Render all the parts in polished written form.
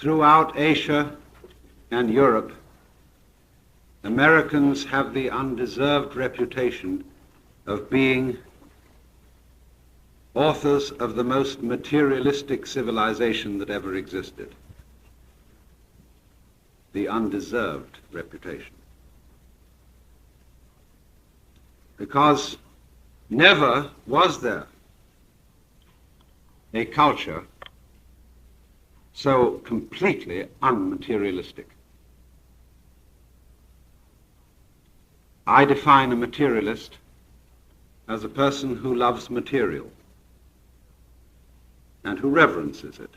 throughout Asia and Europe, Americans have the undeserved reputation of being authors of the most materialistic civilization that ever existed. The undeserved reputation. Because never was there a culture so completely unmaterialistic. I define a materialist as a person who loves material and who reverences it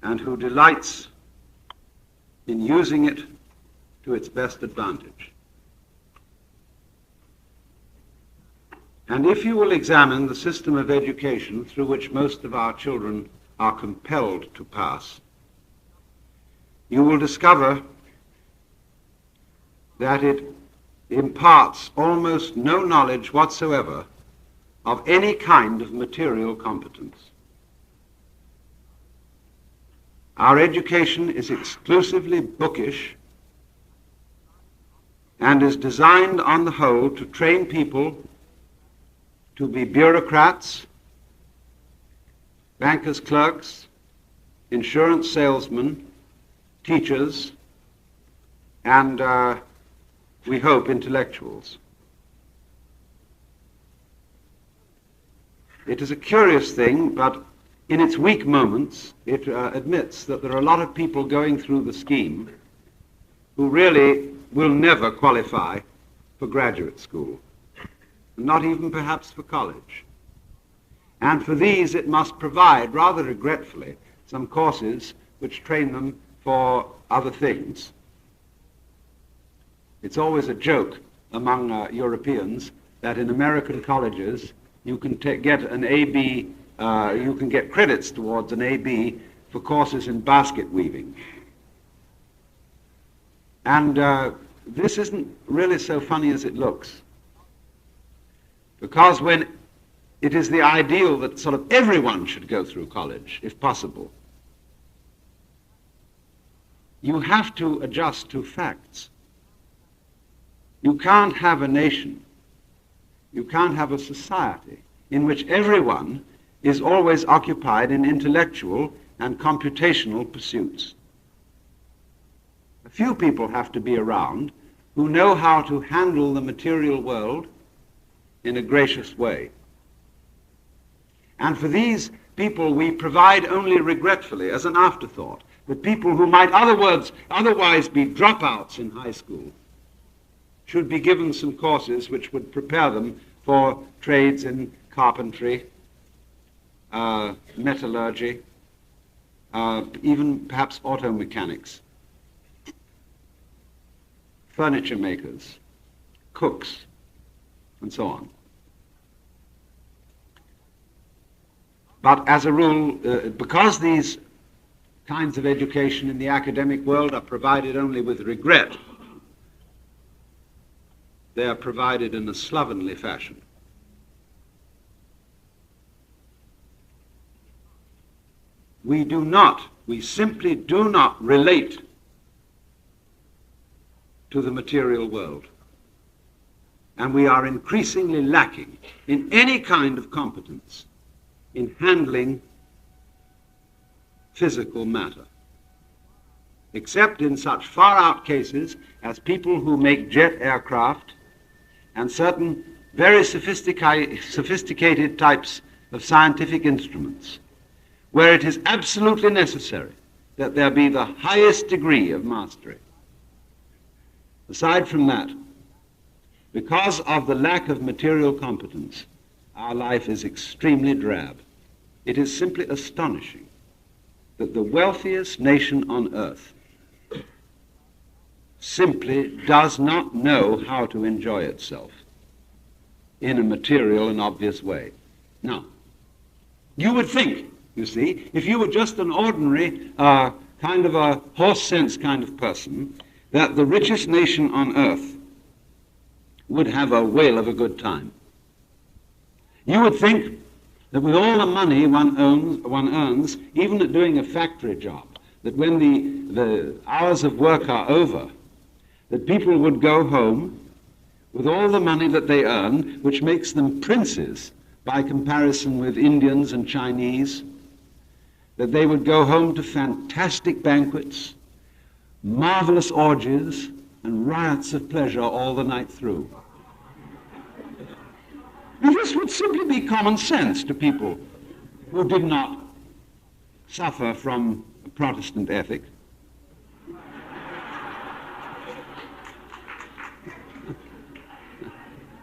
and who delights in using it to its best advantage. And if you will examine the system of education through which most of our children are compelled to pass, you will discover that it imparts almost no knowledge whatsoever of any kind of material competence. Our education is exclusively bookish and is designed on the whole to train people to be bureaucrats, bankers' clerks, insurance salesmen, teachers, and we hope intellectuals. It is a curious thing, but in its weak moments, it admits that there are a lot of people going through the scheme who really will never qualify for graduate school, not even perhaps for college. And for these it must provide, rather regretfully, some courses which train them for other things. It's always a joke among Europeans that in American colleges you can get an AB, you can get credits towards an AB for courses in basket weaving. And this isn't really so funny as it looks. Because when it is the ideal that sort of everyone should go through college, if possible, you have to adjust to facts. You can't have a nation, you can't have a society in which everyone is always occupied in intellectual and computational pursuits. A few people have to be around who know how to handle the material world in a gracious way. And for these people we provide only regretfully as an afterthought that people who might otherwise be dropouts in high school should be given some courses which would prepare them for trades in carpentry, metallurgy, even perhaps auto mechanics, furniture makers, cooks, and so on. But as a rule, because these kinds of education in the academic world are provided only with regret, they are provided in a slovenly fashion. We simply do not relate to the material world. And we are increasingly lacking in any kind of competence in handling physical matter, except in such far-out cases as people who make jet aircraft and certain very sophisticated types of scientific instruments, where it is absolutely necessary that there be the highest degree of mastery. Aside from that, because of the lack of material competence, our life is extremely drab. It is simply astonishing that the wealthiest nation on earth simply does not know how to enjoy itself in a material and obvious way. Now, you would think, you see, if you were just an ordinary kind of a horse sense kind of person, that the richest nation on earth would have a whale of a good time. You would think that with all the money one earns, even at doing a factory job, that when the hours of work are over, that people would go home with all the money that they earn, which makes them princes by comparison with Indians and Chinese, that they would go home to fantastic banquets, marvelous orgies, and riots of pleasure all the night through. And this would simply be common sense to people who did not suffer from a Protestant ethic.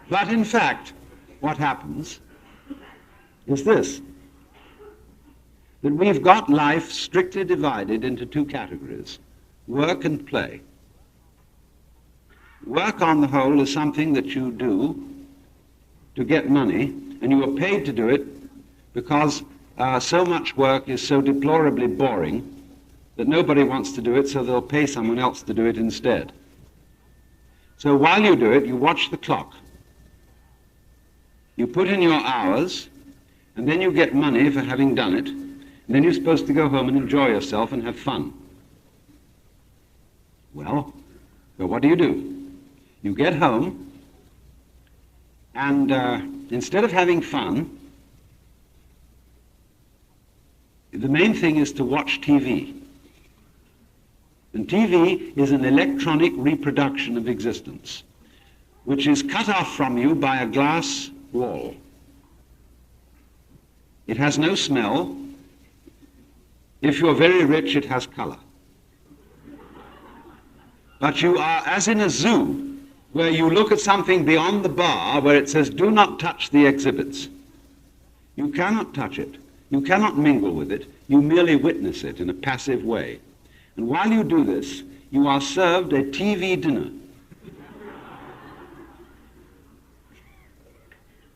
But in fact, what happens is this, that we've got life strictly divided into two categories, work and play. Work, on the whole, is something that you do to get money, and you are paid to do it because so much work is so deplorably boring that nobody wants to do it, so they'll pay someone else to do it instead. So while you do it, you watch the clock. You put in your hours, and then you get money for having done it, and then you're supposed to go home and enjoy yourself and have fun. Well, so what do? You get home, and instead of having fun, the main thing is to watch TV. And TV is an electronic reproduction of existence, which is cut off from you by a glass wall. It has no smell. If you're very rich, it has color. But you are as in a zoo, where you look at something beyond the bar where it says, do not touch the exhibits. You cannot touch it. You cannot mingle with it. You merely witness it in a passive way. And while you do this, you are served a TV dinner,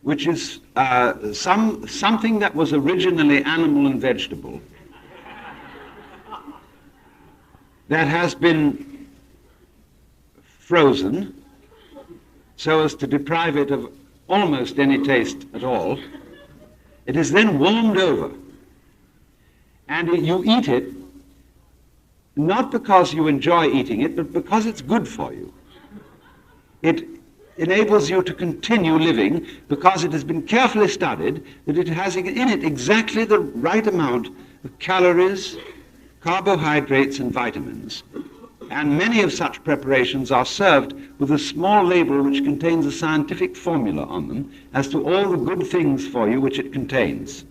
which is something that was originally animal and vegetable, that has been frozen so as to deprive it of almost any taste at all. It is then warmed over, and you eat it not because you enjoy eating it, but because it's good for you. It enables you to continue living because it has been carefully studied that it has in it exactly the right amount of calories, carbohydrates, and vitamins. And many of such preparations are served with a small label which contains a scientific formula on them as to all the good things for you which it contains.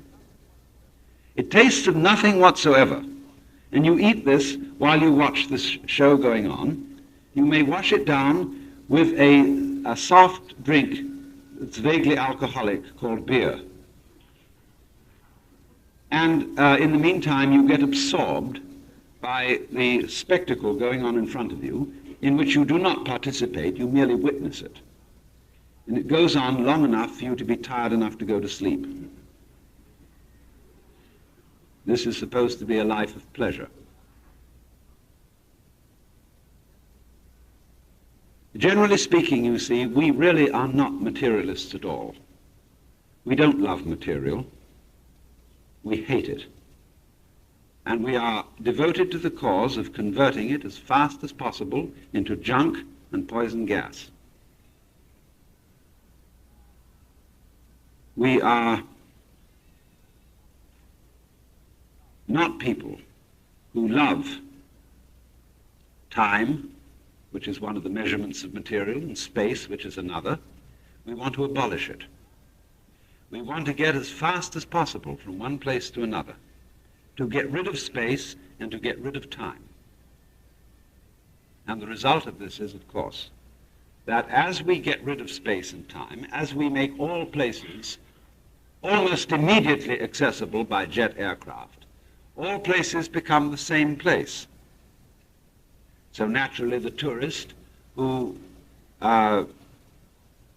It tastes of nothing whatsoever, and you eat this while you watch this show going on. You may wash it down with a soft drink that's vaguely alcoholic called beer. And in the meantime, you get absorbed by the spectacle going on in front of you, in which you do not participate, you merely witness it. And it goes on long enough for you to be tired enough to go to sleep. This is supposed to be a life of pleasure. Generally speaking, you see, we really are not materialists at all. We don't love material. We hate it. And we are devoted to the cause of converting it as fast as possible into junk and poison gas. We are not people who love time, which is one of the measurements of material, and space, which is another. We want to abolish it. We want to get as fast as possible from one place to another, to get rid of space and to get rid of time. And the result of this is, of course, that as we get rid of space and time, as we make all places almost immediately accessible by jet aircraft, all places become the same place. So naturally the tourist who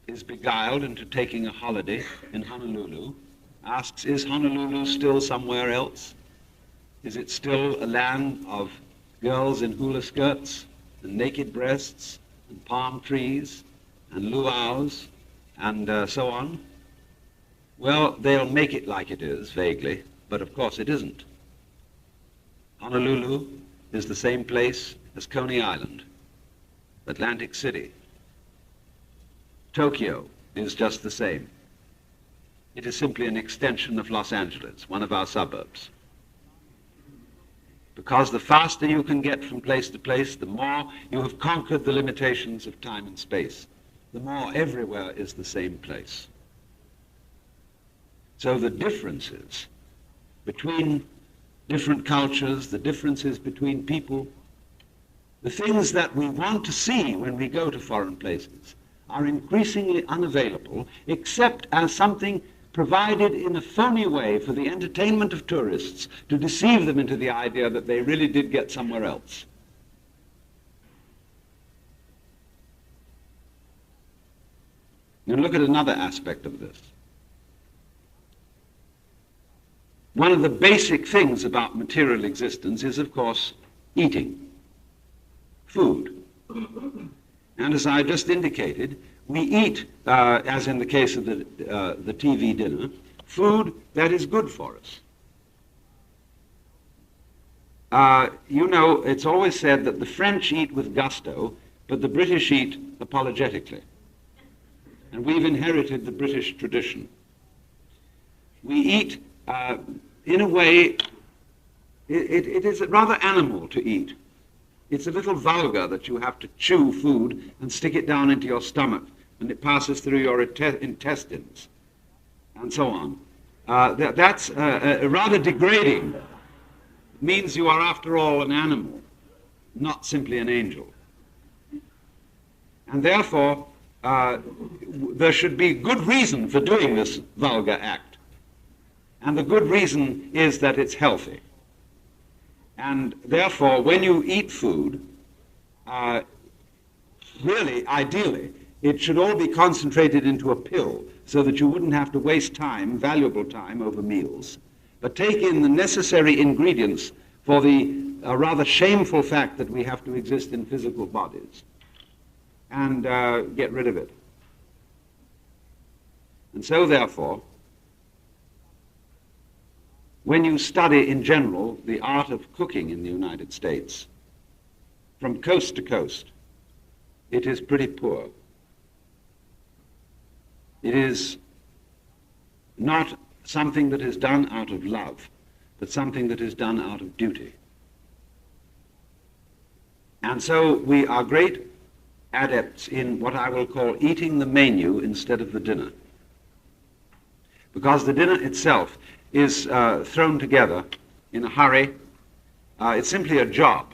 is beguiled into taking a holiday in Honolulu asks, is Honolulu still somewhere else? Is it still a land of girls in hula skirts and naked breasts and palm trees and luau's and so on? Well, they'll make it like it is, vaguely, but of course it isn't. Honolulu is the same place as Coney Island, Atlantic City. Tokyo is just the same. It is simply an extension of Los Angeles, one of our suburbs. Because the faster you can get from place to place, the more you have conquered the limitations of time and space. The more everywhere is the same place. So the differences between different cultures, the differences between people, the things that we want to see when we go to foreign places are increasingly unavailable, except as something provided in a phony way for the entertainment of tourists to deceive them into the idea that they really did get somewhere else. Now look at another aspect of this. One of the basic things about material existence is, of course, eating, food. And as I just indicated, we eat, as in the case of the TV dinner, food that is good for us. You know, it's always said that the French eat with gusto, but the British eat apologetically. And we've inherited the British tradition. We eat, in a way, it is rather animal to eat. It's a little vulgar that you have to chew food and stick it down into your stomach, and it passes through your intestines, and so on. That's rather degrading. It means you are, after all, an animal, not simply an angel. And therefore, there should be good reason for doing this vulgar act. And the good reason is that it's healthy. And therefore, when you eat food, really, ideally, it should all be concentrated into a pill so that you wouldn't have to waste time, valuable time, over meals, but take in the necessary ingredients for the rather shameful fact that we have to exist in physical bodies, and get rid of it. And so, therefore, when you study in general the art of cooking in the United States, from coast to coast, it is pretty poor. It is not something that is done out of love, but something that is done out of duty. And so we are great adepts in what I will call eating the menu instead of the dinner. Because the dinner itself is thrown together in a hurry. It's simply a job.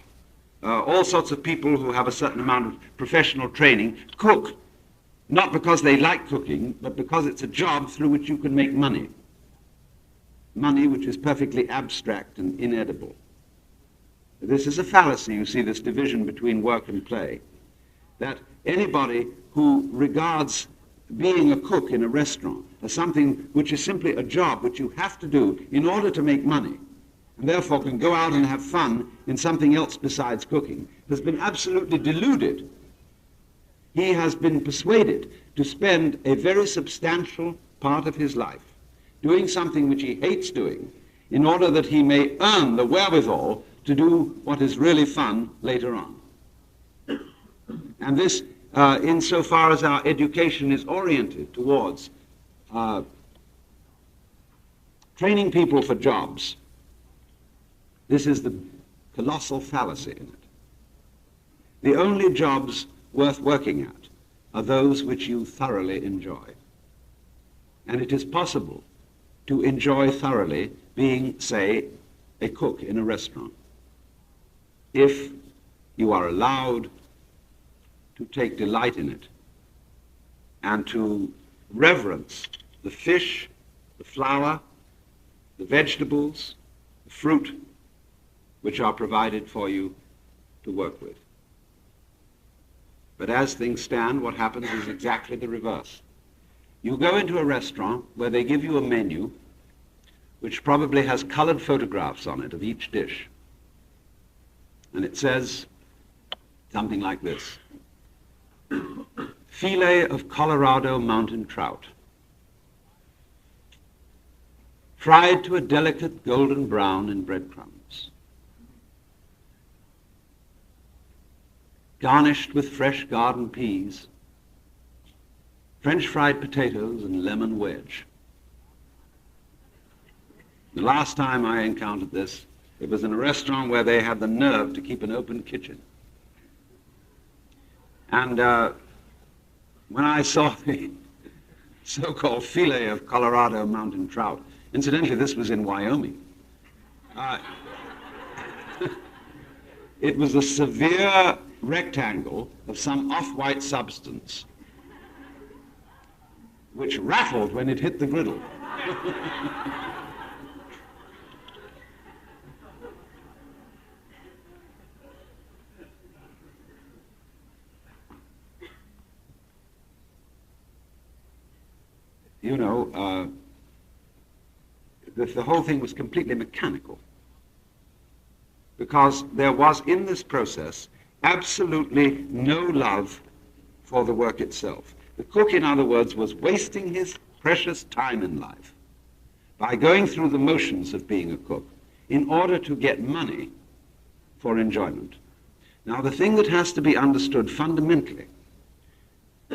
All sorts of people who have a certain amount of professional training cook, not because they like cooking, but because it's a job through which you can make money. Money which is perfectly abstract and inedible. This is a fallacy, you see, this division between work and play. That anybody who regards being a cook in a restaurant as something which is simply a job which you have to do in order to make money, and therefore can go out and have fun in something else besides cooking, has been absolutely deluded. He has been persuaded to spend a very substantial part of his life doing something which he hates doing in order that he may earn the wherewithal to do what is really fun later on. And this, insofar as our education is oriented towards training people for jobs, this is the colossal fallacy in it. The only jobs worth working at are those which you thoroughly enjoy. And it is possible to enjoy thoroughly being, say, a cook in a restaurant, if you are allowed to take delight in it and to reverence the fish, the flour, the vegetables, the fruit which are provided for you to work with. But as things stand, what happens is exactly the reverse. You go into a restaurant where they give you a menu which probably has colored photographs on it of each dish. And it says something like this: filet of Colorado mountain trout, fried to a delicate golden brown in breadcrumbs, garnished with fresh garden peas, French fried potatoes, and lemon wedge. The last time I encountered this, it was in a restaurant where they had the nerve to keep an open kitchen. And when I saw the so-called filet of Colorado mountain trout, incidentally, this was in Wyoming, it was a severe rectangle of some off-white substance which rattled when it hit the griddle. You know, the whole thing was completely mechanical, because there was in this process absolutely no love for the work itself. The cook, in other words, was wasting his precious time in life by going through the motions of being a cook in order to get money for enjoyment. Now, the thing that has to be understood fundamentally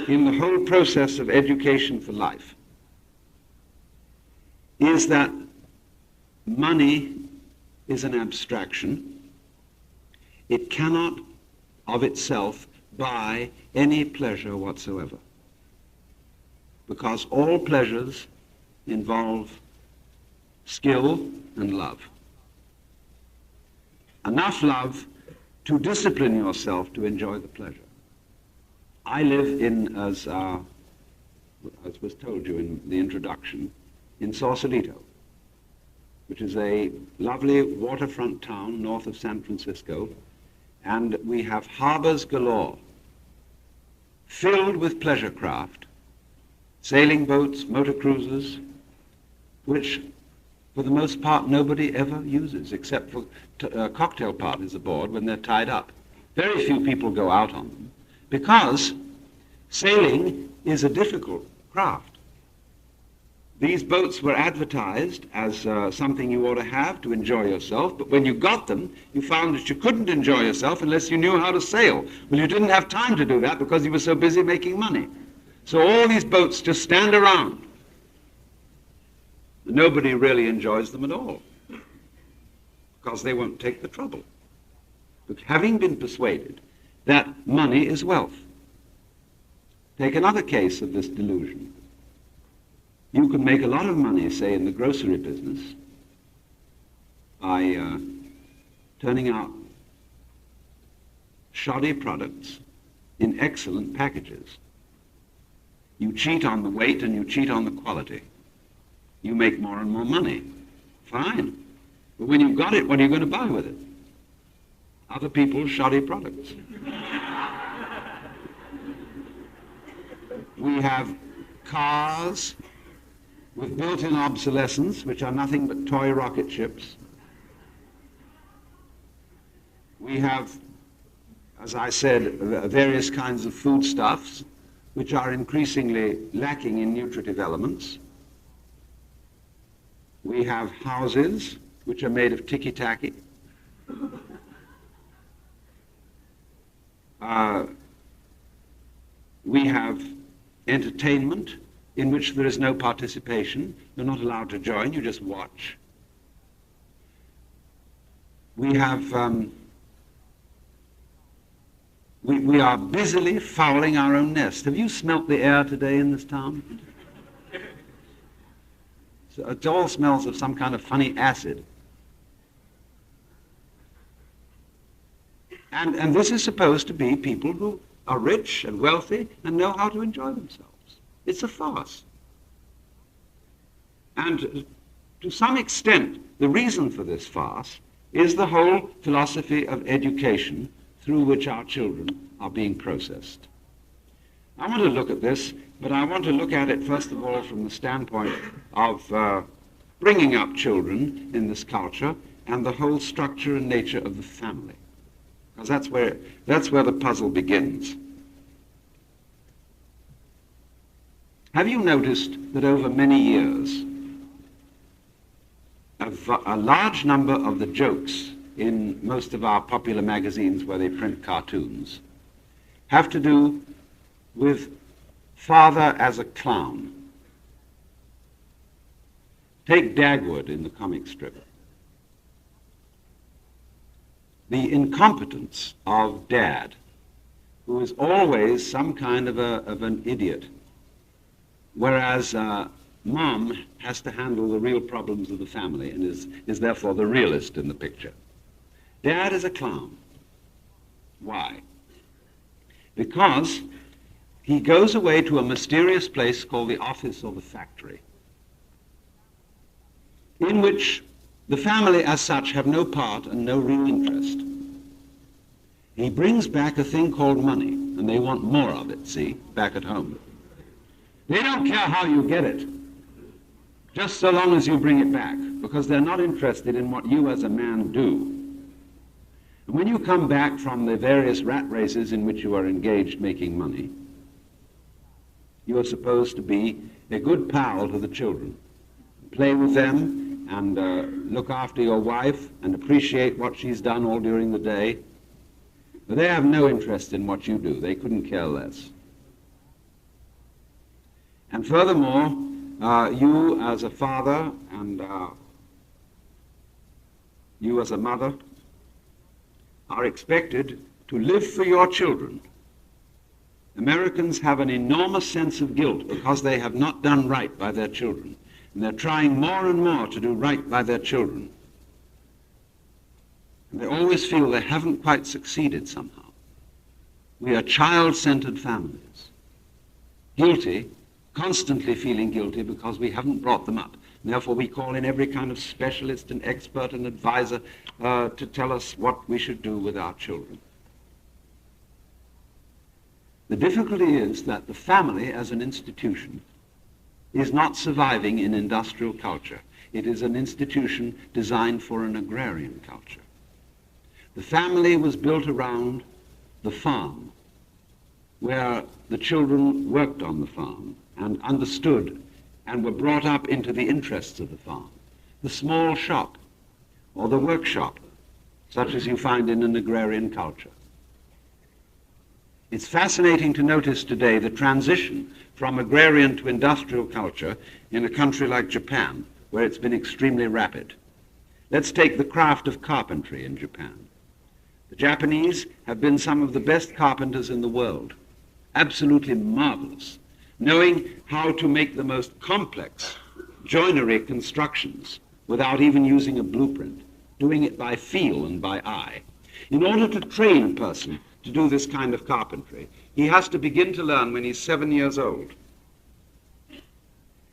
in the whole process of education for life is that money is an abstraction. It cannot of itself buy any pleasure whatsoever, because all pleasures involve skill and love. Enough love to discipline yourself to enjoy the pleasure. I live in, as was told you in the introduction, in Sausalito, which is a lovely waterfront town north of San Francisco, and we have harbors galore, filled with pleasure craft, sailing boats, motor cruisers, which for the most part nobody ever uses except for cocktail parties aboard when they're tied up. Very few people go out on them because sailing is a difficult craft. These boats were advertised as something you ought to have to enjoy yourself, but when you got them, you found that you couldn't enjoy yourself unless you knew how to sail. Well, you didn't have time to do that because you were so busy making money. So all these boats just stand around. Nobody really enjoys them at all because they won't take the trouble. But having been persuaded that money is wealth, take another case of this delusion. You can make a lot of money, say, in the grocery business by turning out shoddy products in excellent packages. You cheat on the weight and you cheat on the quality. You make more and more money. Fine. But when you've got it, what are you going to buy with it? Other people's shoddy products. We have cars with built-in obsolescence, which are nothing but toy rocket ships. We have, as I said, various kinds of foodstuffs, which are increasingly lacking in nutritive elements. We have houses, which are made of ticky-tacky. We have entertainment, in which there is no participation. You're not allowed to join, you just watch. We have, we are busily fouling our own nest. Have you smelt the air today in this town? So it all smells of some kind of funny acid. And this is supposed to be people who are rich and wealthy and know how to enjoy themselves. It's a farce. And to some extent, the reason for this farce is the whole philosophy of education through which our children are being processed. I want to look at this, but I want to look at it first of all from the standpoint of bringing up children in this culture and the whole structure and nature of the family, because that's where the puzzle begins. Have you noticed that over many years, a large number of the jokes in most of our popular magazines where they print cartoons have to do with father as a clown. Take Dagwood in the comic strip. The incompetence of Dad, who is always some kind of an idiot, whereas Mom has to handle the real problems of the family and is therefore the realist in the picture. Dad is a clown. Why? Because he goes away to a mysterious place called the office or the factory, in which the family as such have no part and no real interest. He brings back a thing called money, and they want more of it, see, back at home. They don't care how you get it, just so long as you bring it back, because they're not interested in what you as a man do. And when you come back from the various rat races in which you are engaged making money, you are supposed to be a good pal to the children. Play with them and look after your wife and appreciate what she's done all during the day. But they have no interest in what you do. They couldn't care less. And furthermore, you as a father and you as a mother are expected to live for your children. Americans have an enormous sense of guilt because they have not done right by their children. And they're trying more and more to do right by their children. And they always feel they haven't quite succeeded somehow. We are child-centered families. Guilty, constantly feeling guilty because we haven't brought them up. And therefore we call in every kind of specialist and expert and advisor to tell us what we should do with our children. The difficulty is that the family as an institution is not surviving in industrial culture. It is an institution designed for an agrarian culture. The family was built around the farm, where the children worked on the farm and understood and were brought up into the interests of the farm. The small shop or the workshop, such as you find in an agrarian culture. It's fascinating to notice today the transition from agrarian to industrial culture in a country like Japan, where it's been extremely rapid. Let's take the craft of carpentry in Japan. The Japanese have been some of the best carpenters in the world, absolutely marvelous, knowing how to make the most complex joinery constructions without even using a blueprint, doing it by feel and by eye. In order to train a person to do this kind of carpentry, he has to begin to learn when he's 7 years old.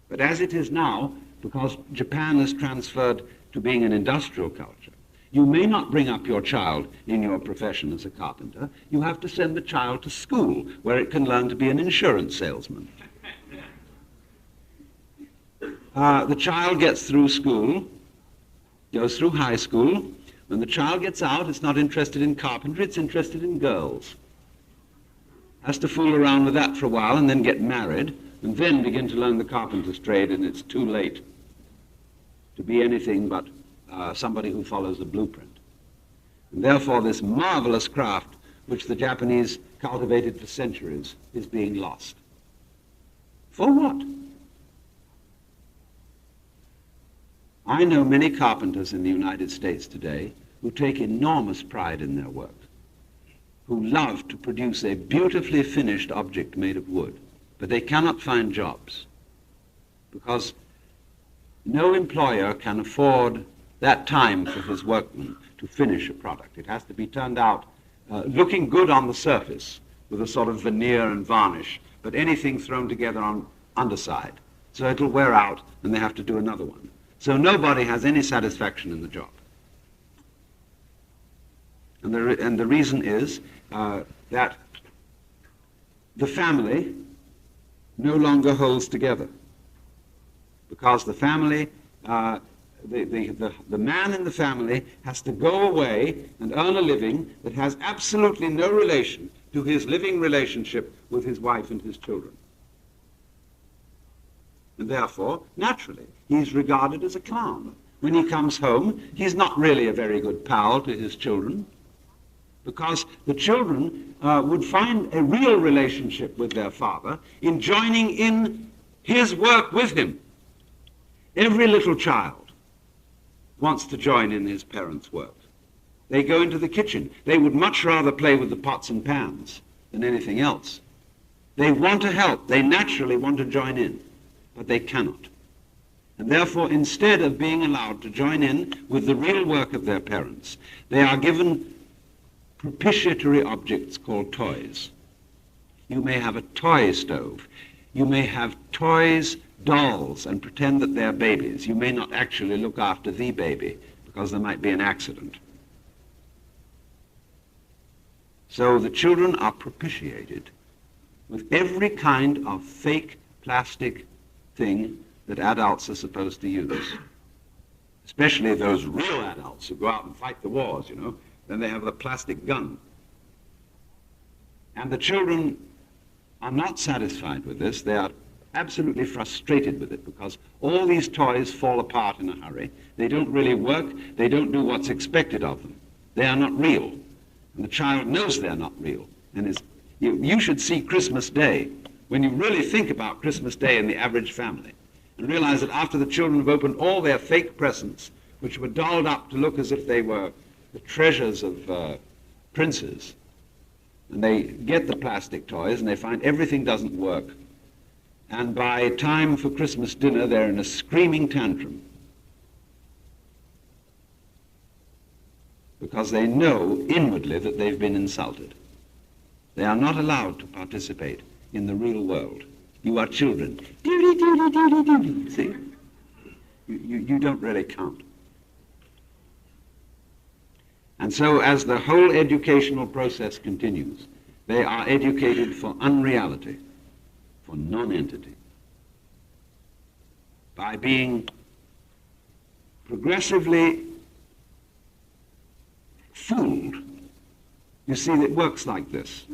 But as it is now, because Japan has transferred to being an industrial culture, you may not bring up your child in your profession as a carpenter. You have to send the child to school where it can learn to be an insurance salesman. The child gets through school, goes through high school. When the child gets out, it's not interested in carpentry, it's interested in girls. Has to fool around with that for a while and then get married and then begin to learn the carpenter's trade, and it's too late to be anything but somebody who follows the blueprint. And therefore this marvelous craft which the Japanese cultivated for centuries is being lost. For what? I know many carpenters in the United States today who take enormous pride in their work, who love to produce a beautifully finished object made of wood, but they cannot find jobs because no employer can afford that time for his workmen to finish a product. It has to be turned out looking good on the surface with a sort of veneer and varnish, but anything thrown together on underside. So it'll wear out and they have to do another one. So nobody has any satisfaction in the job. And the reason is that the family no longer holds together, because the family, the man in the family has to go away and earn a living that has absolutely no relation to his living relationship with his wife and his children. And therefore, naturally, he's regarded as a clown. when he comes home, he's not really a very good pal to his children, because the children would find a real relationship with their father in joining in his work with him. Every little child wants to join in his parents' work. They go into the kitchen. They would much rather play with the pots and pans than anything else. They want to help. They naturally want to join in, but they cannot. And therefore, instead of being allowed to join in with the real work of their parents, they are given propitiatory objects called toys. You may have a toy stove. You may have toys, dolls, and pretend that they're babies. You may not actually look after the baby because there might be an accident. So the children are propitiated with every kind of fake plastic thing that adults are supposed to use. Especially those real adults who go out and fight the wars, you know. Then they have the plastic gun. And the children are not satisfied with this. They are absolutely frustrated with it because all these toys fall apart in a hurry. They don't really work. They don't do what's expected of them. They are not real. And the child knows they're not real. And you should see Christmas Day, when you really think about Christmas Day in the average family, and realize that after the children have opened all their fake presents, which were dolled up to look as if they were the treasures of princes, and they get the plastic toys and they find everything doesn't work. And by time for Christmas dinner, they're in a screaming tantrum because they know inwardly that they've been insulted. They are not allowed to participate in the real world. You are children. See? You don't really count. And so as the whole educational process continues, they are educated for unreality, for non-entity, by being progressively fooled. You see, it works like this.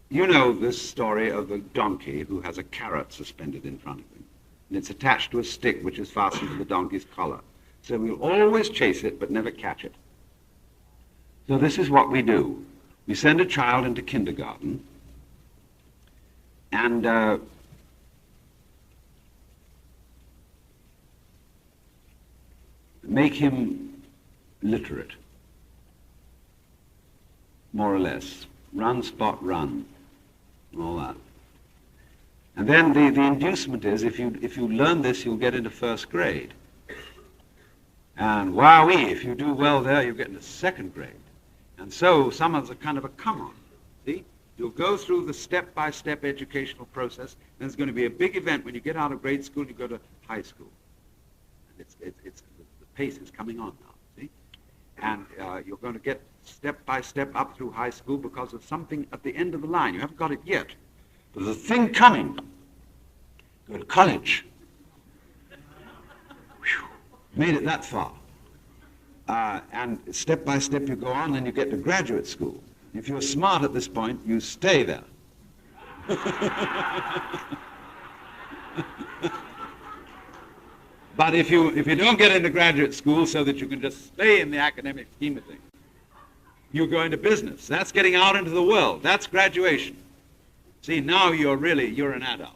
You know this story of the donkey who has a carrot suspended in front of him, and it's attached to a stick which is fastened to the donkey's collar. So we'll always chase it, but never catch it. So this is what we do. We send a child into kindergarten, and make him literate, more or less. Run, spot, run, all that. And then the inducement is, if you learn this, you'll get into first grade. And wowee, if you do well there, you'll get into second grade. And so some of the kind of a come-on, see? You'll go through the step-by-step educational process, and there's going to be a big event when you get out of grade school and you go to high school. And the pace is coming on now, see? And you're going to get step-by-step up through high school because of something at the end of the line. You haven't got it yet. But there's a thing coming. Go to college. Whew. Made it that far. And step by step you go on and you get to graduate school. If you're smart at this point, you stay there. But if you don't get into graduate school so that you can just stay in the academic scheme of things, you go into business. That's getting out into the world. That's graduation. See, now you're an adult.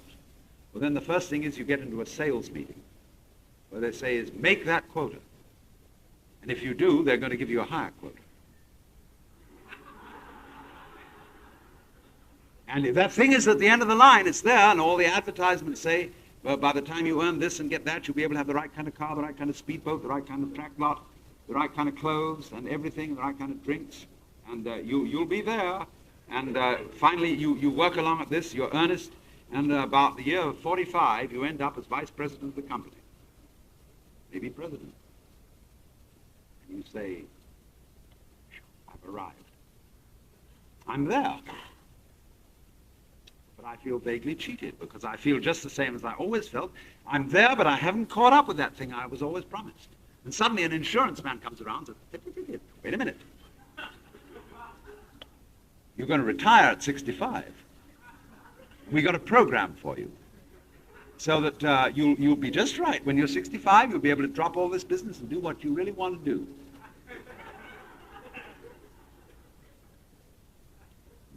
Well, then the first thing is you get into a sales meeting where they say is make that quota. And if you do, they're going to give you a higher quota. And if that thing is at the end of the line, it's there, and all the advertisements say, well, by the time you earn this and get that, you'll be able to have the right kind of car, the right kind of speedboat, the right kind of track lot, the right kind of clothes and everything, the right kind of drinks, and you'll be there. And finally, you work along at this, you're earnest, and about the year of 45, you end up as vice president of the company, maybe president. And you say, I've arrived. I'm there. But I feel vaguely cheated because I feel just the same as I always felt. I'm there, but I haven't caught up with that thing I was always promised. And suddenly an insurance man comes around and says, wait a minute. You're going to retire at 65. We got a program for you. so that you'll be just right. When you're 65, you'll be able to drop all this business and do what you really want to do.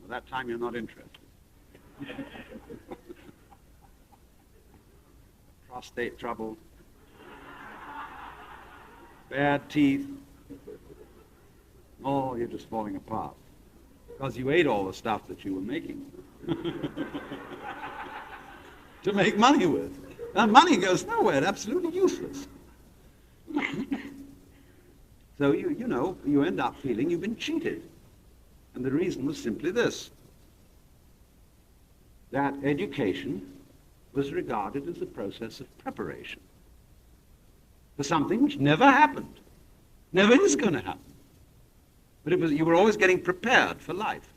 By that time, you're not interested. Prostate trouble, bad teeth. Oh, you're just falling apart because you ate all the stuff that you were making to make money with. And money goes nowhere, it's absolutely useless. So you end up feeling you've been cheated. And the reason was simply this, that education was regarded as a process of preparation for something which never happened, never is going to happen. But you were always getting prepared for life.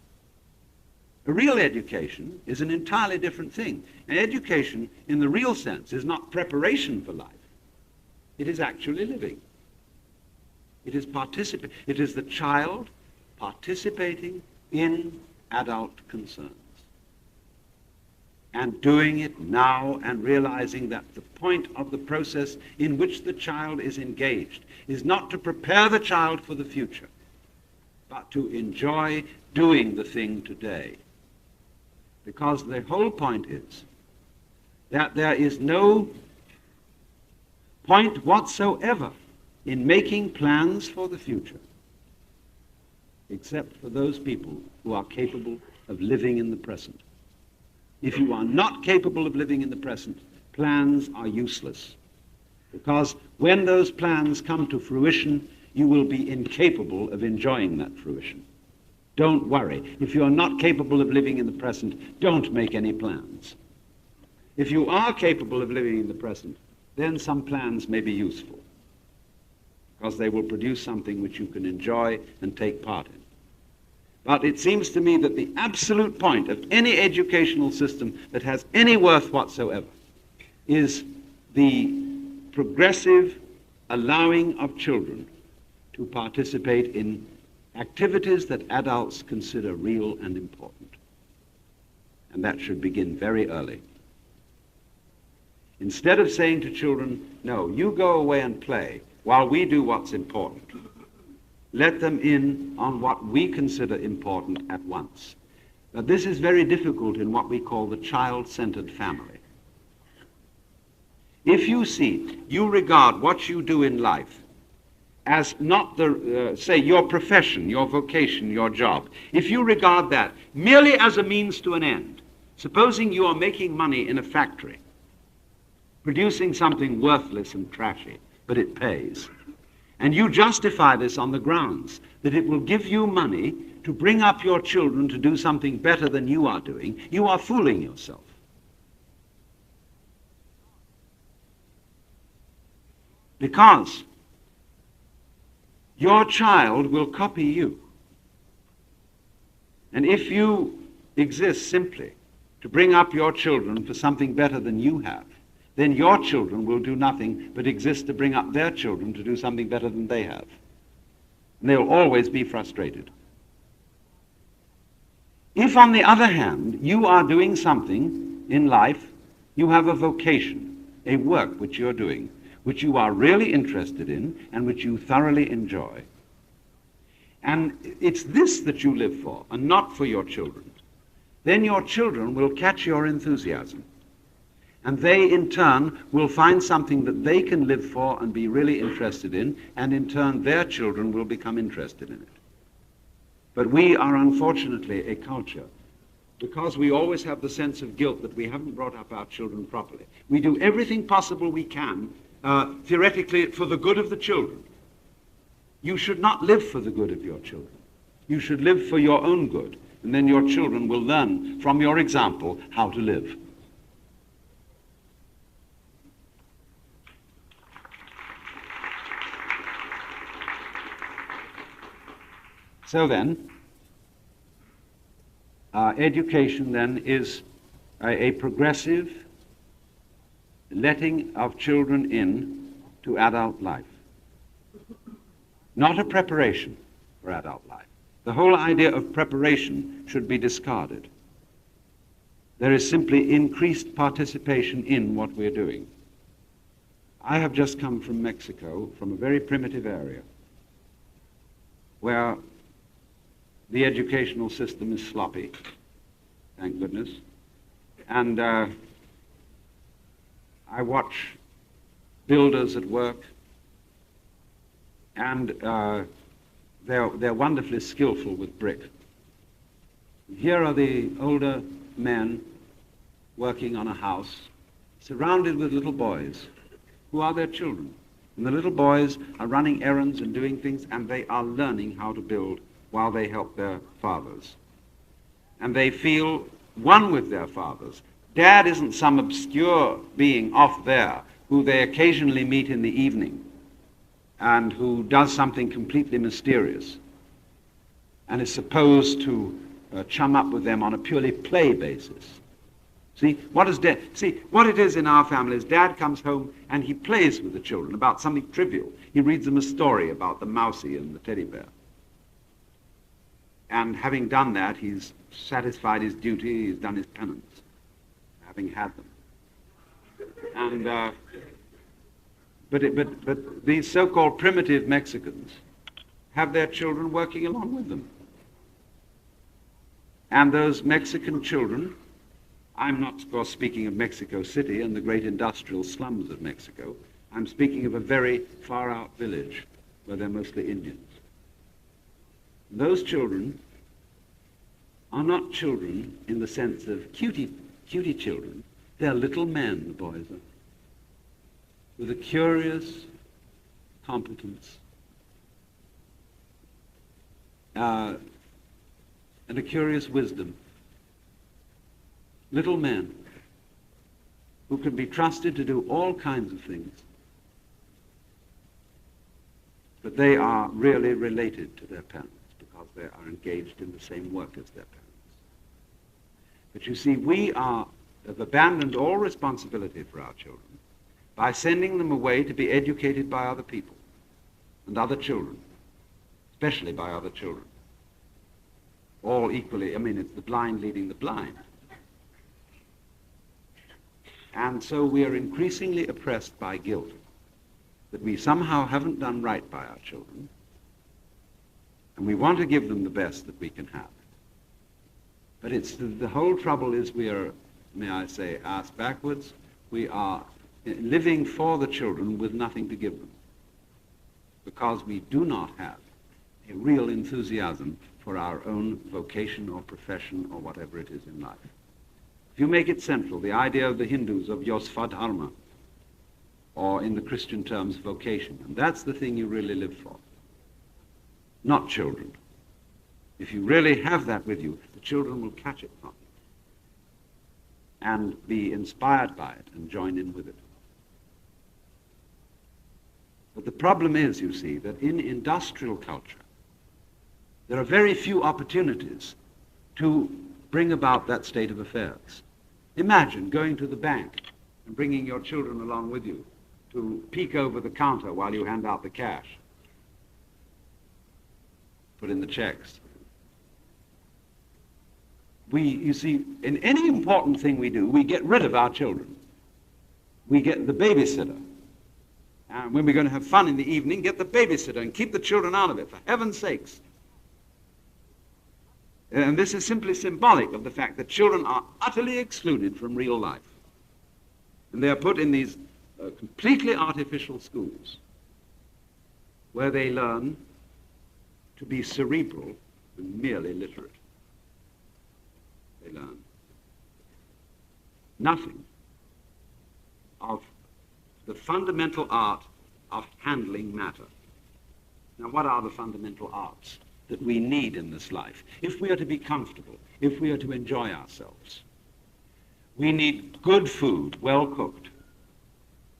A real education is an entirely different thing. And education, in the real sense, is not preparation for life. It is actually living. It is It is the child participating in adult concerns and doing it now and realizing that the point of the process in which the child is engaged is not to prepare the child for the future, but to enjoy doing the thing today. Because the whole point is that there is no point whatsoever in making plans for the future except for those people who are capable of living in the present. If you are not capable of living in the present, plans are useless. Because when those plans come to fruition, you will be incapable of enjoying that fruition. Don't worry. If you are not capable of living in the present, don't make any plans. If you are capable of living in the present, then some plans may be useful, because they will produce something which you can enjoy and take part in. But it seems to me that the absolute point of any educational system that has any worth whatsoever is the progressive allowing of children to participate in activities that adults consider real and important. And that should begin very early. Instead of saying to children, no, you go away and play while we do what's important, let them in on what we consider important at once. But this is very difficult in what we call the child-centered family. If you regard what you do in life as not say, your profession, your vocation, your job, if you regard that merely as a means to an end, supposing you are making money in a factory, producing something worthless and trashy, but it pays, and you justify this on the grounds that it will give you money to bring up your children to do something better than you are doing, you are fooling yourself. Because your child will copy you. And if you exist simply to bring up your children for something better than you have, then your children will do nothing but exist to bring up their children to do something better than they have. And they'll always be frustrated. If, on the other hand, you are doing something in life, you have a vocation, a work which you're doing, which you are really interested in and which you thoroughly enjoy, and it's this that you live for and not for your children, then your children will catch your enthusiasm. And they, in turn, will find something that they can live for and be really interested in, and in turn, their children will become interested in it. But we are, unfortunately, a culture, because we always have the sense of guilt that we haven't brought up our children properly. We do everything possible we can, theoretically, for the good of the children. You should not live for the good of your children. You should live for your own good, and then your children will learn from your example how to live. So then, education then is a progressive letting of children in to adult life, not a preparation for adult life. The whole idea of preparation should be discarded. There is simply increased participation in what we're doing. I have just come from Mexico, from a very primitive area, where the educational system is sloppy, thank goodness. And I watch builders at work, and they're wonderfully skillful with brick. Here are the older men working on a house, surrounded with little boys, who are their children. And the little boys are running errands and doing things, and they are learning how to build while they help their fathers. And they feel one with their fathers. Dad isn't some obscure being off there who they occasionally meet in the evening and who does something completely mysterious and is supposed to chum up with them on a purely play basis. See, what it is in our family is Dad comes home and he plays with the children about something trivial. He reads them a story about the mousie and the teddy bear. And having done that, he's satisfied his duty, he's done his penance, having had them. And but these so-called primitive Mexicans have their children working along with them. And those Mexican children, I'm not, of course, speaking of Mexico City and the great industrial slums of Mexico. I'm speaking of a very far-out village where they're mostly Indians. Those children are not children in the sense of cutie children. They're little men, the boys are, with a curious competence and a curious wisdom. Little men who can be trusted to do all kinds of things, but they are really related to their parents because they are engaged in the same work as their parents. But you see, we have abandoned all responsibility for our children by sending them away to be educated by other people and other children, especially by other children. All equally, it's the blind leading the blind. And so we are increasingly oppressed by guilt that we somehow haven't done right by our children, and we want to give them the best that we can have. But the whole trouble is we are, may I say, ass backwards. We are living for the children with nothing to give them because we do not have a real enthusiasm for our own vocation or profession or whatever it is in life. If you make it central, the idea of the Hindus of yosvadharma, or in the Christian terms, vocation, and that's the thing you really live for, not children. If you really have that with you, the children will catch it from you and be inspired by it and join in with it. But the problem is, you see, that in industrial culture, there are very few opportunities to bring about that state of affairs. Imagine going to the bank and bringing your children along with you to peek over the counter while you hand out the cash, put in the checks. You see, in any important thing we do, we get rid of our children. We get the babysitter. And when we're going to have fun in the evening, get the babysitter and keep the children out of it, for heaven's sakes. And this is simply symbolic of the fact that children are utterly excluded from real life. And they are put in these completely artificial schools where they learn to be cerebral and merely literate. They learn nothing of the fundamental art of handling matter. Now, what are the fundamental arts that we need in this life? If we are to be comfortable, if we are to enjoy ourselves, we need good food, well cooked.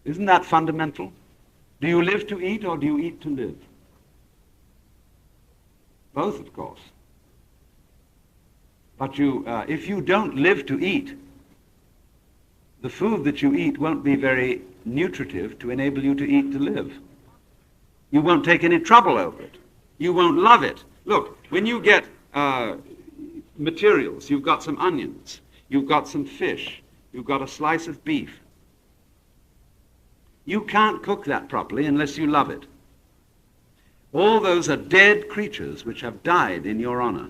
Isn't that fundamental? Do you live to eat or do you eat to live? Both, of course. But if you don't live to eat, the food that you eat won't be very nutritive to enable you to eat to live. You won't take any trouble over it. You won't love it. Look, when you get materials, you've got some onions. you've got some fish, you've got a slice of beef. You can't cook that properly unless you love it. All those are dead creatures which have died in your honor.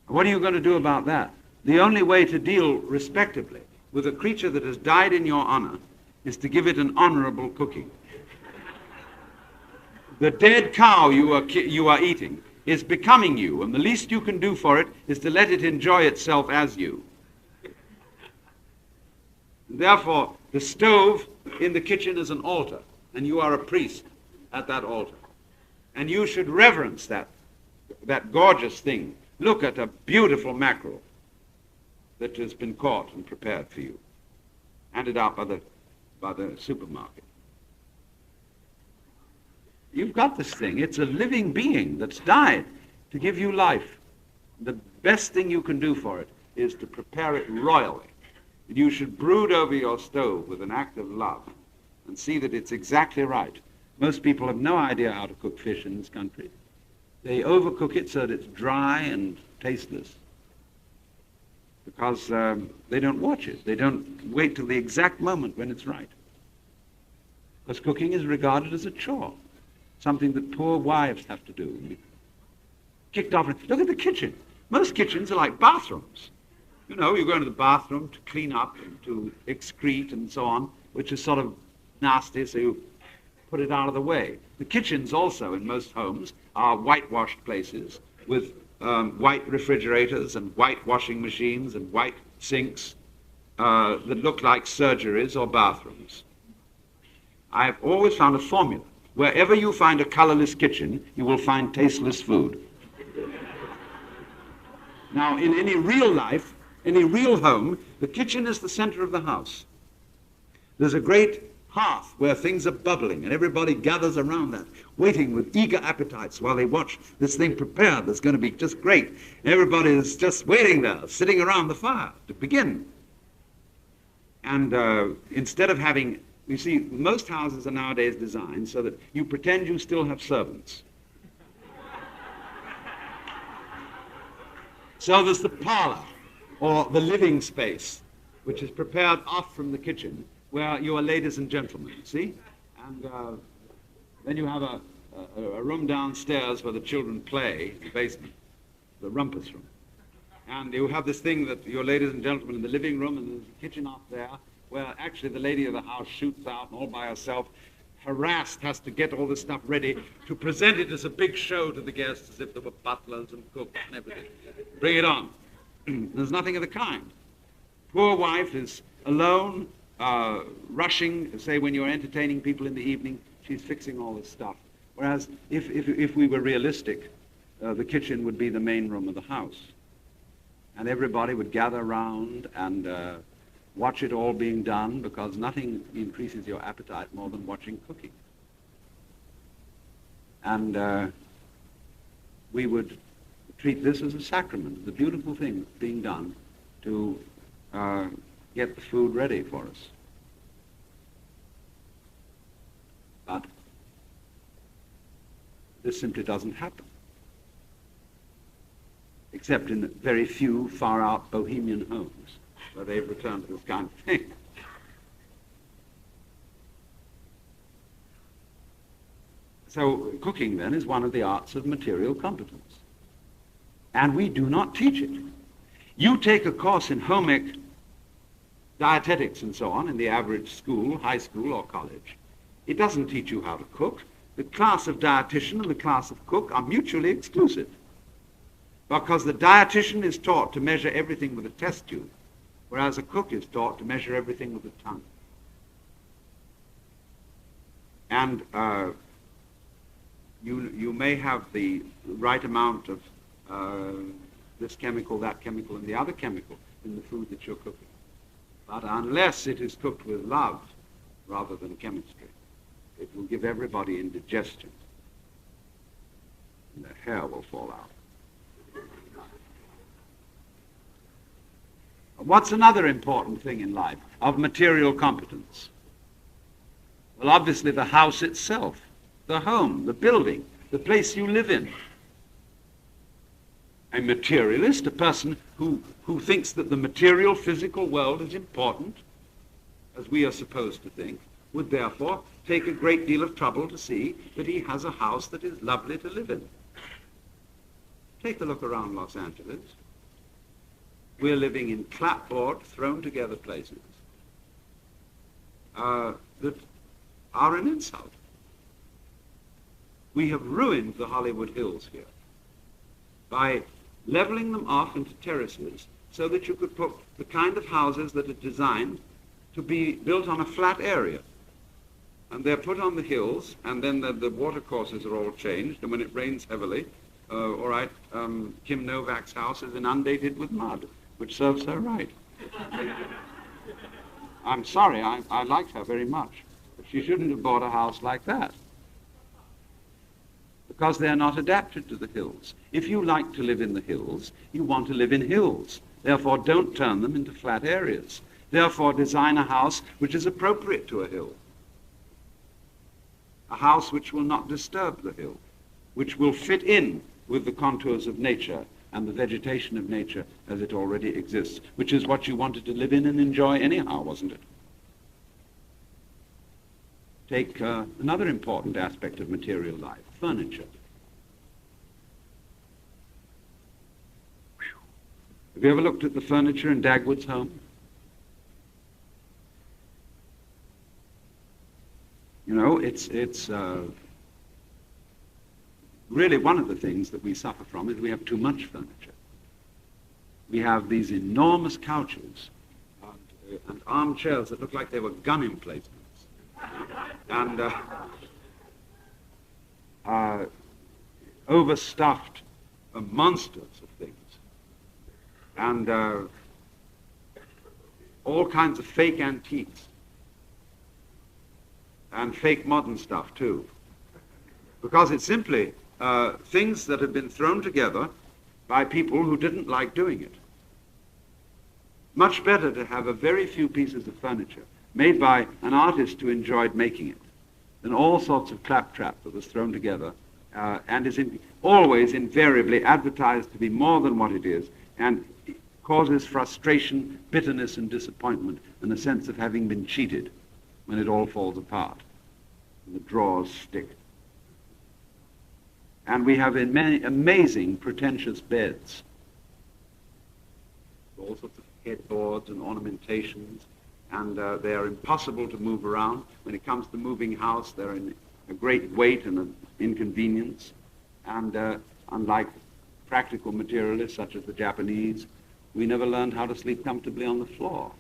What are you going to do about that? The only way to deal respectably with a creature that has died in your honor is to give it an honorable cooking. The dead cow you are eating is becoming you, and the least you can do for it is to let it enjoy itself as you. Therefore, the stove in the kitchen is an altar, and you are a priest at that altar. And you should reverence that gorgeous thing. Look at a beautiful mackerel that has been caught and prepared for you, handed out by the supermarket. You've got this thing. It's a living being that's died to give you life. The best thing you can do for it is to prepare it royally. You should brood over your stove with an act of love and see that it's exactly right. Most people have no idea how to cook fish in this country. They overcook it so that it's dry and tasteless because they don't watch it. They don't wait till the exact moment when it's right. Because cooking is regarded as a chore, something that poor wives have to do. Kicked off. Look at the kitchen. Most kitchens are like bathrooms. You know, you go into the bathroom to clean up and to excrete and so on, which is sort of nasty, so you put it out of the way. The kitchens also in most homes are whitewashed places with white refrigerators and white washing machines and white sinks that look like surgeries or bathrooms. I've always found a formula. Wherever you find a colorless kitchen, you will find tasteless food. Now, in any real life, any real home, the kitchen is the center of the house. There's a great hearth where things are bubbling and everybody gathers around that, waiting with eager appetites while they watch this thing prepared that's going to be just great. Everybody is just waiting there, sitting around the fire to begin. And instead of having, you see, most houses are nowadays designed so that you pretend you still have servants. So there's the parlor, or the living space, which is prepared off from the kitchen, where you are ladies and gentlemen, see? And then you have a room downstairs where the children play, the basement, the rumpus room. And you have this thing that you're ladies and gentlemen in the living room, and there's a kitchen up there, where actually the lady of the house shoots out and all by herself, harassed, has to get all this stuff ready to present it as a big show to the guests, as if there were butlers and cooks and everything. Bring it on. There's nothing of the kind. Poor wife is alone, rushing, say when you're entertaining people in the evening, she's fixing all this stuff. Whereas if we were realistic, the kitchen would be the main room of the house. And everybody would gather around and watch it all being done, because nothing increases your appetite more than watching cooking. And we would treat this as a sacrament, the beautiful thing being done to get the food ready for us. But this simply doesn't happen, except in very few far-out bohemian homes where they've returned to this kind of thing. So cooking, then, is one of the arts of material competence. And we do not teach it. You take a course in home ec, dietetics and so on in the average school, high school or college. It doesn't teach you how to cook. The class of dietitian and the class of cook are mutually exclusive, because the dietitian is taught to measure everything with a test tube, whereas a cook is taught to measure everything with a tongue. And you may have the right amount of this chemical, that chemical, and the other chemical in the food that you're cooking. But unless it is cooked with love rather than chemistry, it will give everybody indigestion, and their hair will fall out. What's another important thing in life of material competence? Well, obviously the house itself, the home, the building, the place you live in. A materialist, a person who thinks that the material physical world is important, as we are supposed to think, would therefore take a great deal of trouble to see that he has a house that is lovely to live in. Take a look around Los Angeles. We're living in clapboard, thrown together places that are an insult. We have ruined the Hollywood Hills here by leveling them off into terraces so that you could put the kind of houses that are designed to be built on a flat area. And they're put on the hills, and then the water courses are all changed, and when it rains heavily, all right, Kim Novak's house is inundated with mud, which serves her right. I'm sorry, I liked her very much, but she shouldn't have bought a house like that, because they're not adapted to the hills. If you like to live in the hills, you want to live in hills. Therefore, don't turn them into flat areas. Therefore, design a house which is appropriate to a hill. A house which will not disturb the hill, which will fit in with the contours of nature and the vegetation of nature as it already exists, which is what you wanted to live in and enjoy anyhow, wasn't it? Take another important aspect of material life, furniture. Have you ever looked at the furniture in Dagwood's home? You know, it's really one of the things that we suffer from is we have too much furniture. We have these enormous couches and armchairs that look like they were gun emplacements. And overstuffed monsters of things. And all kinds of fake antiques. And fake modern stuff, too. Because it's simply things that have been thrown together by people who didn't like doing it. Much better to have a very few pieces of furniture made by an artist who enjoyed making it than all sorts of claptrap that was thrown together and is always invariably advertised to be more than what it is and causes frustration, bitterness, and disappointment and a sense of having been cheated when it all falls apart and the drawers stick. And we have amazing pretentious beds, all sorts of headboards and ornamentations, and they are impossible to move around. When it comes to moving house, they're in a great weight and an inconvenience, and unlike practical materialists such as the Japanese, we never learned how to sleep comfortably on the floor.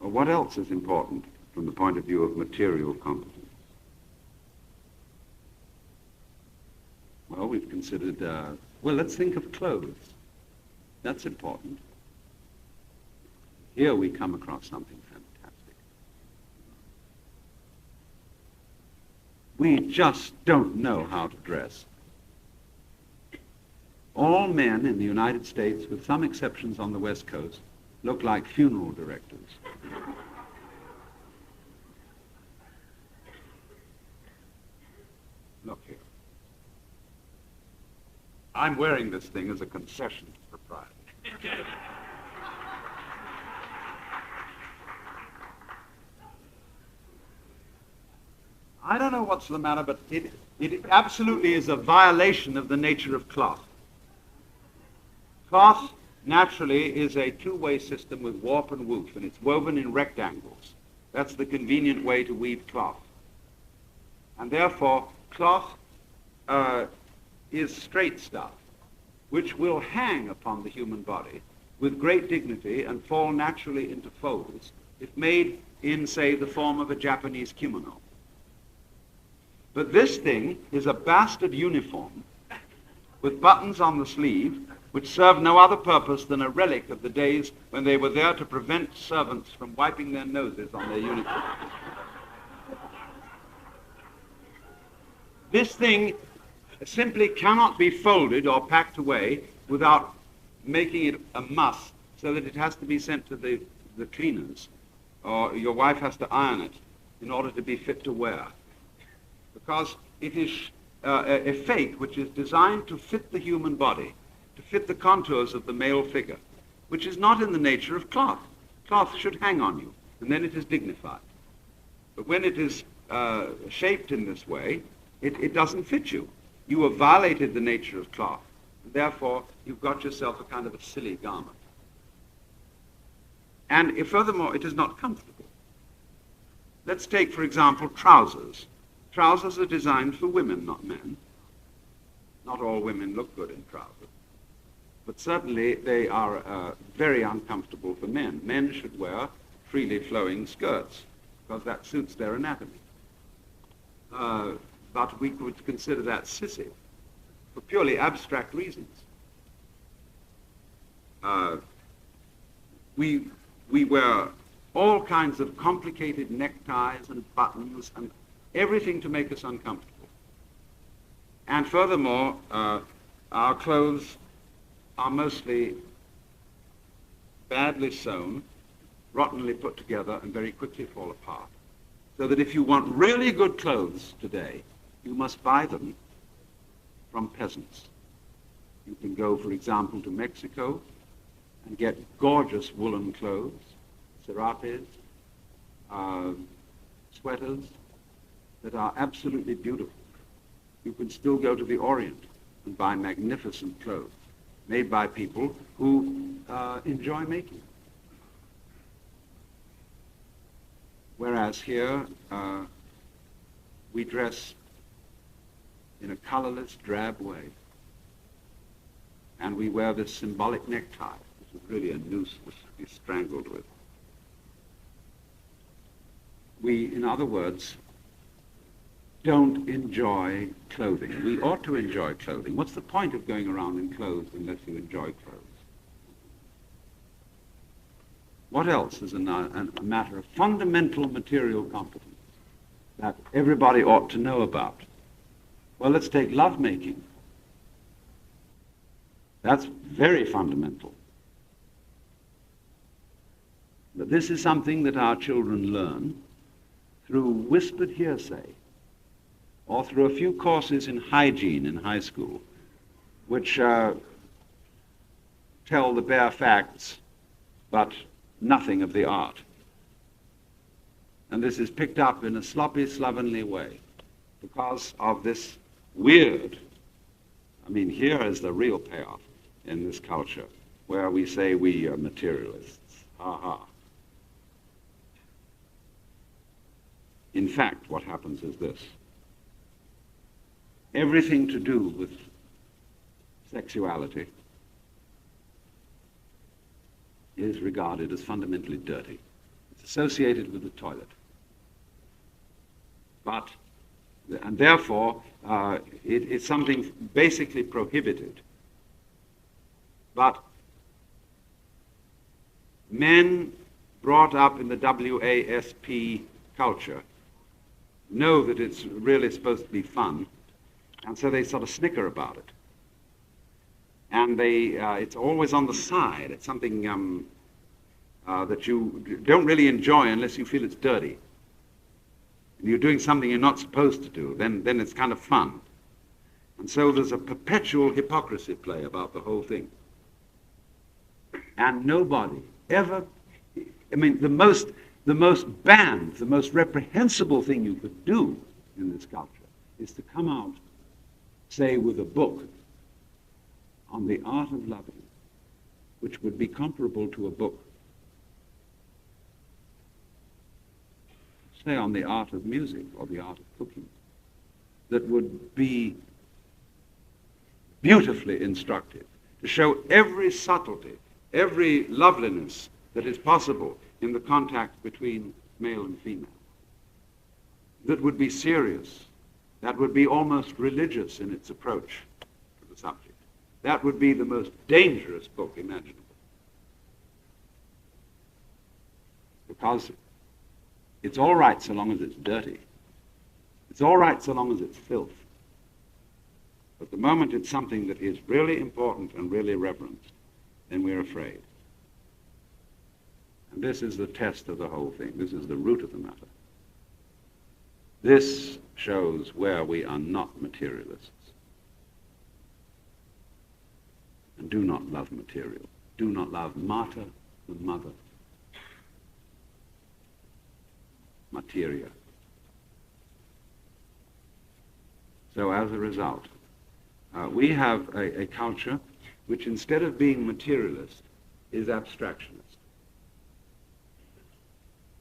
Well, what else is important from the point of view of material competence? Well, we've considered, well, let's think of clothes. That's important. Here we come across something fantastic. We just don't know how to dress. All men in the United States, with some exceptions on the West Coast, look like funeral directors. Look here. I'm wearing this thing as a concession to propriety. I don't know what's the matter, but it absolutely is a violation of the nature of cloth. Cloth naturally is a two-way system with warp and woof, and it's woven in rectangles. That's the convenient way to weave cloth. And therefore, cloth is straight stuff, which will hang upon the human body with great dignity and fall naturally into folds if made in, say, the form of a Japanese kimono. But this thing is a bastard uniform with buttons on the sleeve which serve no other purpose than a relic of the days when they were there to prevent servants from wiping their noses on their uniforms. This thing simply cannot be folded or packed away without making it a muss, so that it has to be sent to the cleaners, or your wife has to iron it in order to be fit to wear. Because it is a fate which is designed to fit the human body, to fit the contours of the male figure, which is not in the nature of cloth. Cloth should hang on you, and then it is dignified. But when it is shaped in this way, it doesn't fit you. You have violated the nature of cloth. And therefore, you've got yourself a kind of a silly garment. And furthermore, it is not comfortable. Let's take, for example, trousers. Trousers are designed for women, not men. Not all women look good in trousers. But certainly they are very uncomfortable for men. Men should wear freely flowing skirts because that suits their anatomy. But we could consider that sissy for purely abstract reasons. We wear all kinds of complicated neckties and buttons and everything to make us uncomfortable. And furthermore, our clothes are mostly badly sewn, rottenly put together, and very quickly fall apart. So that if you want really good clothes today, you must buy them from peasants. You can go, for example, to Mexico and get gorgeous woolen clothes, serapes, sweaters that are absolutely beautiful. You can still go to the Orient and buy magnificent clothes made by people who enjoy making. Whereas here, we dress in a colorless, drab way. And we wear this symbolic necktie, which is really a noose which is strangled with. We, in other words, don't enjoy clothing. We ought to enjoy clothing. What's the point of going around in clothes unless you enjoy clothes? What else is a matter of fundamental material competence that everybody ought to know about? Well, let's take lovemaking. That's very fundamental. But this is something that our children learn through whispered hearsay, or through a few courses in hygiene in high school, which tell the bare facts, but nothing of the art. And this is picked up in a sloppy, slovenly way because of this weird, here is the real payoff in this culture, where we say we are materialists. Ha ha. In fact, what happens is this. Everything to do with sexuality is regarded as fundamentally dirty. It's associated with the toilet. And therefore, it's something basically prohibited. But men brought up in the WASP culture know that it's really supposed to be fun, and so they sort of snicker about it. And it's always on the side. It's something that you don't really enjoy unless you feel it's dirty. And you're doing something you're not supposed to do, then it's kind of fun. And so there's a perpetual hypocrisy play about the whole thing. And nobody ever, the most banned, the most reprehensible thing you could do in this culture is to come out, say, with a book on the art of loving, which would be comparable to a book, say, on the art of music or the art of cooking, that would be beautifully instructive, to show every subtlety, every loveliness that is possible in the contact between male and female, that would be serious, that would be almost religious in its approach to the subject. That would be the most dangerous book imaginable. Because it's all right so long as it's dirty. It's all right so long as it's filth. But the moment it's something that is really important and really reverenced, then we're afraid. And this is the test of the whole thing. This is the root of the matter. This shows where we are not materialists and do not love material, do not love mater, the mother, materia. So as a result, we have a culture which, instead of being materialist, is abstractionist,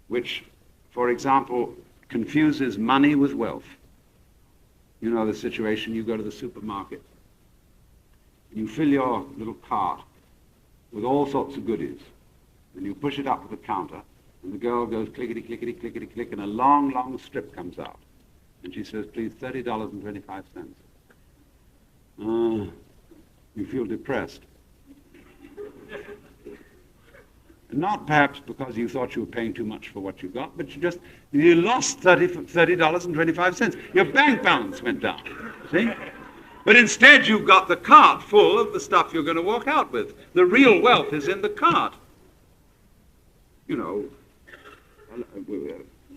which, for example, confuses money with wealth. You know the situation, you go to the supermarket, you fill your little cart with all sorts of goodies, and you push it up to the counter, and the girl goes clickety, clickety, clickety, click, and a long, long strip comes out. And she says, please, $30.25. You feel depressed. Not perhaps because you thought you were paying too much for what you got, but you lost $30.25. Your bank balance went down, see? But instead you've got the cart full of the stuff you're going to walk out with. The real wealth is in the cart. You know,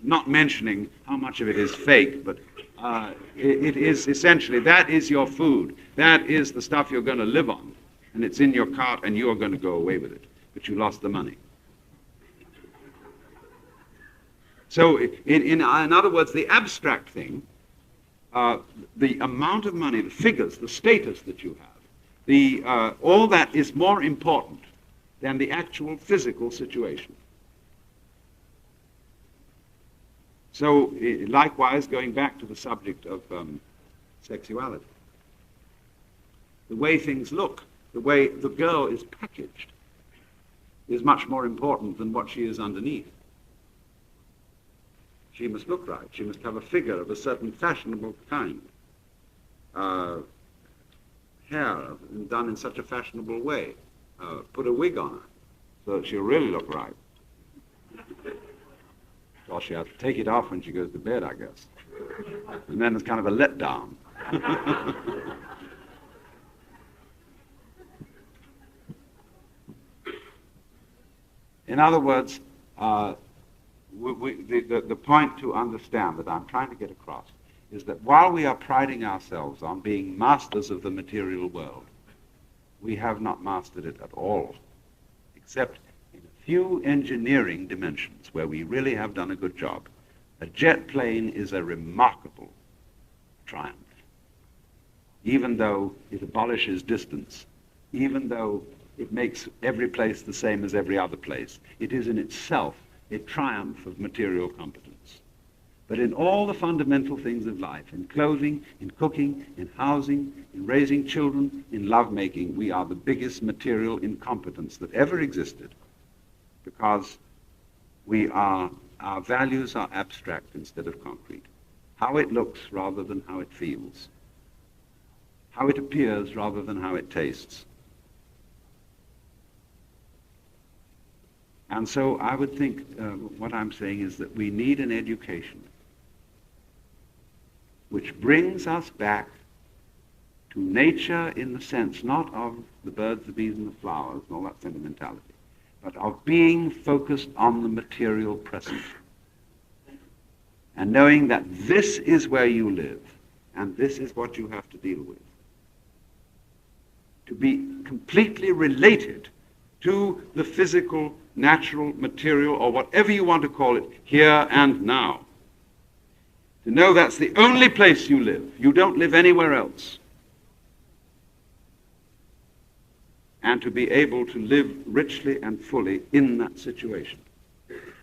not mentioning how much of it is fake, but it is essentially, that is your food. That is the stuff you're going to live on. And it's in your cart and you're going to go away with it. But you lost the money. So in other words, the abstract thing, the amount of money, the figures, the status that you have, all that is more important than the actual physical situation. So likewise, going back to the subject of sexuality, the way things look, the way the girl is packaged, is much more important than what she is underneath. She must look right. She must have a figure of a certain fashionable kind. Hair done in such a fashionable way. Put a wig on her so that she'll really look right. Well, she has to take it off when she goes to bed, I guess. And then it's kind of a letdown. In other words, the point to understand that I'm trying to get across is that while we are priding ourselves on being masters of the material world, we have not mastered it at all, except in a few engineering dimensions where we really have done a good job. A jet plane is a remarkable triumph, even though it abolishes distance, even though it makes every place the same as every other place. It is in itself a triumph of material competence. But in all the fundamental things of life, in clothing, in cooking, in housing, in raising children, in lovemaking, we are the biggest material incompetence that ever existed, because our values are abstract instead of concrete. How it looks rather than how it feels. How it appears rather than how it tastes. And so I would think what I'm saying is that we need an education which brings us back to nature in the sense not of the birds, the bees, and the flowers, and all that sentimentality, but of being focused on the material present. And knowing that this is where you live, and this is what you have to deal with. To be completely related to the physical, natural, material, or whatever you want to call it, here and now. To know that's the only place you live. You don't live anywhere else. And to be able to live richly and fully in that situation,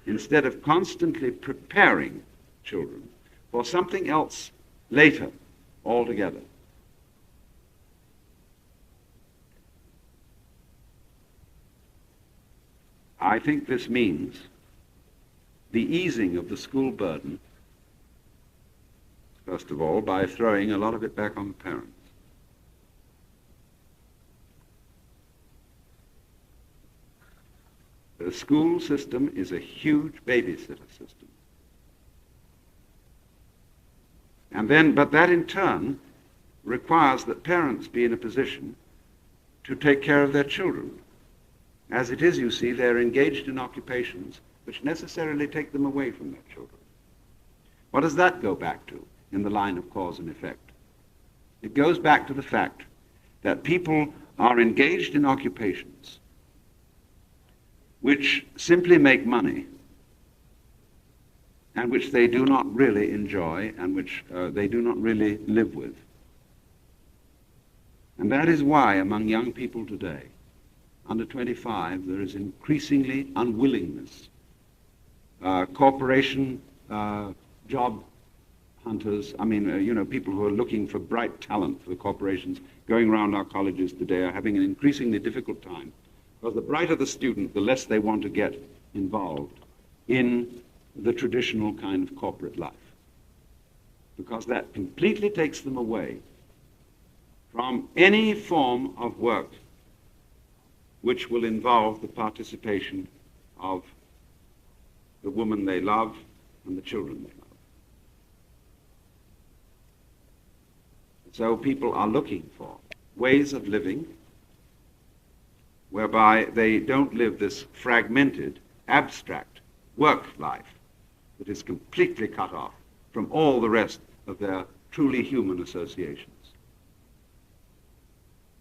instead of constantly preparing children for something else later altogether. I think this means the easing of the school burden, first of all, by throwing a lot of it back on the parents. The school system is a huge babysitter system. But that in turn requires that parents be in a position to take care of their children. As it is, you see, they're engaged in occupations which necessarily take them away from their children. What does that go back to? in the line of cause and effect. It goes back to the fact that people are engaged in occupations which simply make money and which they do not really enjoy and which they do not really live with. And that is why among young people today, under 25, there is increasingly unwillingness. Corporation job hunters, people who are looking for bright talent for the corporations going around our colleges today are having an increasingly difficult time, because the brighter the student, the less they want to get involved in the traditional kind of corporate life, because that completely takes them away from any form of work which will involve the participation of the woman they love and the children they love. So people are looking for ways of living whereby they don't live this fragmented, abstract work life that is completely cut off from all the rest of their truly human associations.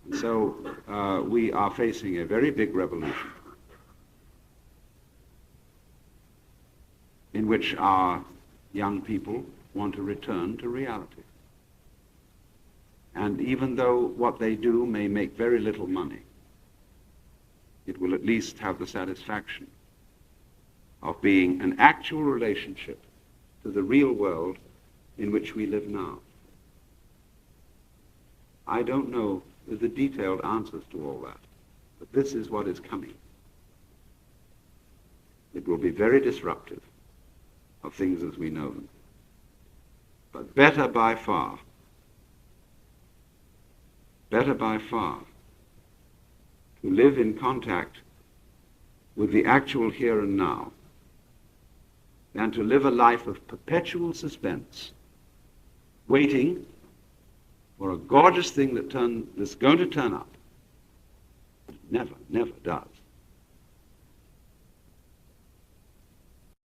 And so we are facing a very big revolution in which our young people want to return to reality. And even though what they do may make very little money, it will at least have the satisfaction of being an actual relationship to the real world in which we live now. I don't know the detailed answers to all that, but this is what is coming. It will be very disruptive of things as we know them. But better by far to live in contact with the actual here and now than to live a life of perpetual suspense, waiting for a gorgeous thing that's going to turn up. It never does.